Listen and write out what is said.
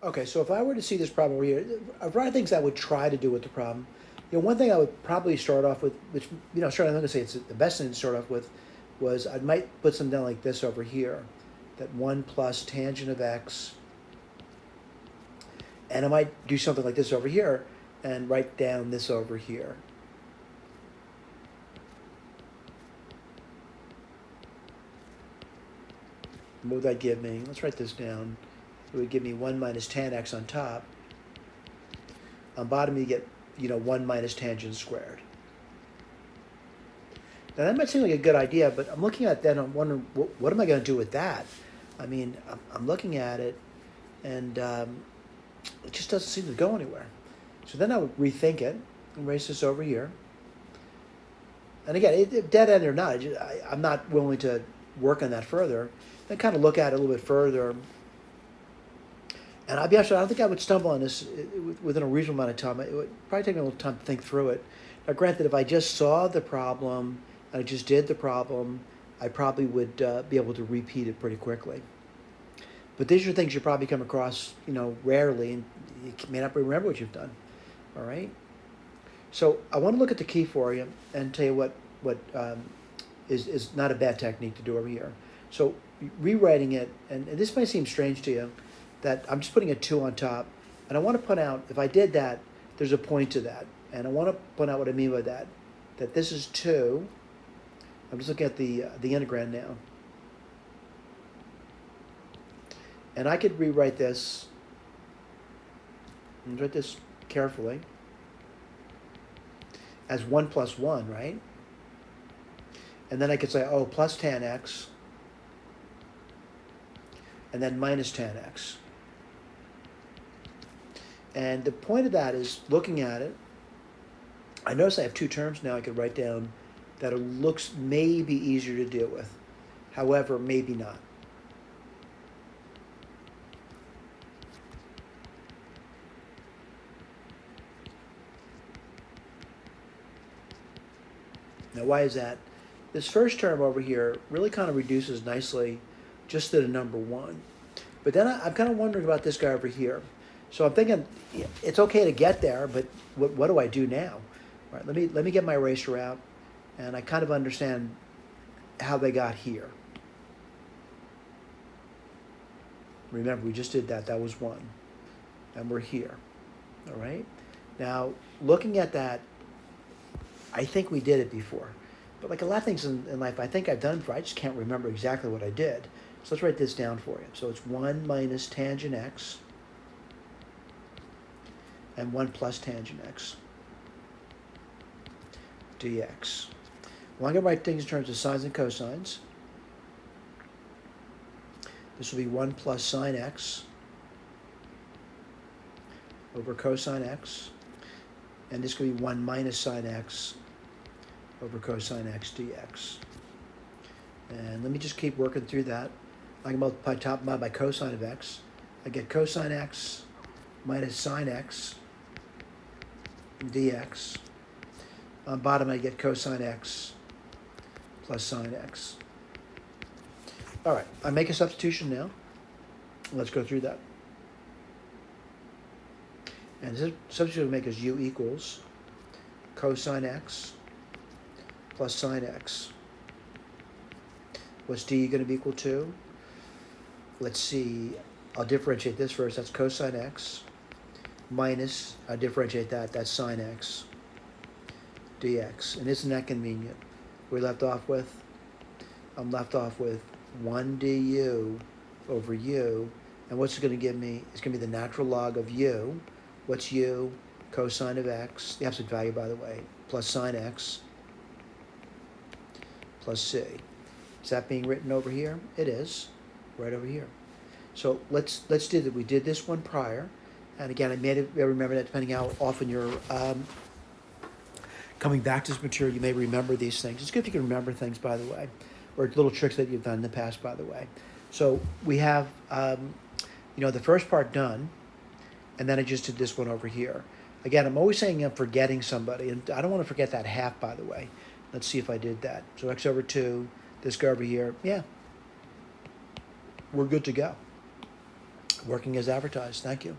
Okay, so if I were to see this problem over here, a variety of things I would try to do with the problem. One thing I would probably start off with, which sure, I'm not gonna say it's the best thing to start off with, was I might put something down like this over here, that 1 plus tangent of x, and I might do something like this over here, and write down this over here. What would that give me? Let's write this down. It would give me 1 minus tan x on top. On bottom, you get 1 minus tangent squared. Now that might seem like a good idea, but I'm looking at that and I'm wondering, what am I going to do with that? I mean, I'm looking at it, and it just doesn't seem to go anywhere. So then I would rethink it and erase this over here. And again, dead end or not, I'm not willing to work on that further. Then kind of look at it a little bit further. And I'll be honest, I don't think I would stumble on this within a reasonable amount of time. It would probably take me a little time to think through it. Now, granted, if I just saw the problem and I just did the problem, I probably would be able to repeat it pretty quickly. But these are things you probably come across, rarely, and you may not remember what you've done. All right. So I want to look at the key for you and tell you what is not a bad technique to do over here. So rewriting it, and this may seem strange to you, that I'm just putting a 2 on top, and I want to point out, if I did that, there's a point to that, and I want to point out what I mean by that. That this is 2. I'm just looking at the integrand now. And I could rewrite this, and write this carefully, as 1 plus 1, right? And then I could say, oh, plus tan x, and then minus tan x. And the point of that is, looking at it, I notice I have 2 terms now I could write down that it looks maybe easier to deal with. However, maybe not. Now, why is that? This first term over here really kind of reduces nicely just to the number 1. But then I'm kind of wondering about this guy over here. So I'm thinking it's okay to get there, but what do I do now? All right, let me get my eraser out, and I kind of understand how they got here. Remember, we just did that. That was 1. And we're here. All right? Now, looking at that, I think we did it before. But like a lot of things in life, I think I've done before. I just can't remember exactly what I did. So let's write this down for you. So it's 1 minus tangent x and 1 plus tangent x dx. Well, I'm going to write things in terms of sines and cosines. This will be 1 plus sine x over cosine x. And this could be 1 minus sine x over cosine x dx. And let me just keep working through that. I can multiply top by cosine of x. I get cosine x minus sine x dx. On bottom, I get cosine x plus sine x. All right, I make a substitution now. Let's go through that. And this substitution will make us u equals cosine x plus sine x. What's d going to be equal to? Let's see, I'll differentiate this first. That's cosine x minus, I differentiate that, that's sine x dx. And isn't that convenient? We're left off with, I'm left off with 1 du over u. And what's it going to give me? It's going to be the natural log of u. What's u? Cosine of x, the absolute value, by the way, plus sine x plus c. Is that being written over here? It is, right over here. So let's do that. We did this one prior, and again, I may remember that depending how often you're coming back to this material, you may remember these things. It's good if you can remember things, by the way, or little tricks that you've done in the past, by the way. So we have, the first part done, and then I just did this one over here. Again, I'm always saying I'm forgetting somebody, and I don't want to forget that half, by the way. Let's see if I did that. So x over 2, this guy over here, yeah, we're good to go. Working as advertised. Thank you.